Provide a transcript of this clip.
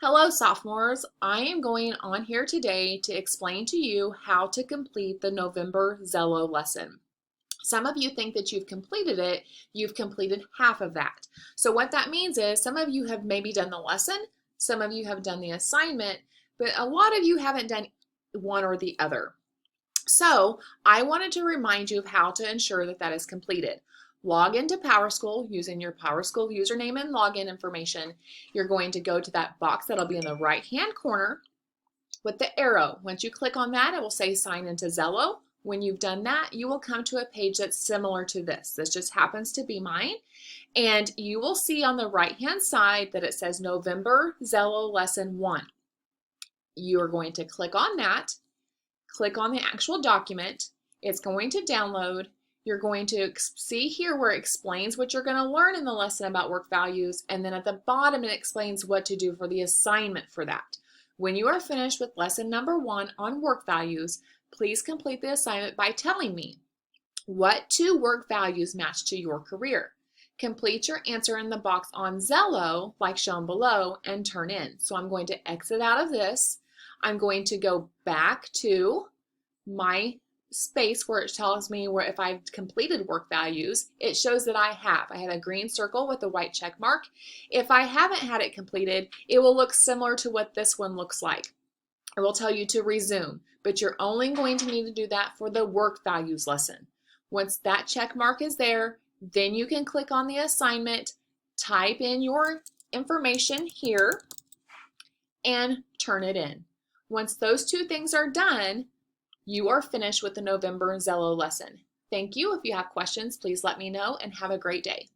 Hello, sophomores. I am going on here today to explain to you how to complete the November Xello lesson. Some of you think that you've completed it, you've completed half of that. So what that means is some of you have maybe done the lesson, some of you have done the assignment, but a lot of you haven't done one or the other. So I wanted to remind you of how to ensure that that is completed. Log into PowerSchool using your PowerSchool username and login information. You're going to go to that box that'll be in the right-hand corner with the arrow. Once you click on that, it will say sign into Xello. When you've done that, you will come to a page that's similar to this. This just happens to be mine. And you will see on the right-hand side that it says November Xello Lesson 1. You are going to click on that. Click on the actual document. It's going to download. You're going to see here where it explains what you're going to learn in the lesson about work values, and then at the bottom it explains what to do for the assignment for that. When you are finished with lesson number 1 on work values, please complete the assignment by telling me what 2 work values match to your career. Complete your answer in the box on Xello, like shown below, and turn in. So I'm going to exit out of this. I'm going to go back to my space where it tells me where if I've completed work values, it shows that I have. I have a green circle with a white check mark. If I haven't had it completed, it will look similar to what this one looks like. It will tell you to resume, but you're only going to need to do that for the work values lesson. Once that check mark is there, then you can click on the assignment, type in your information here, and turn it in. Once those 2 things are done, you are finished with the November Xello lesson. Thank you. If you have questions, please let me know and have a great day.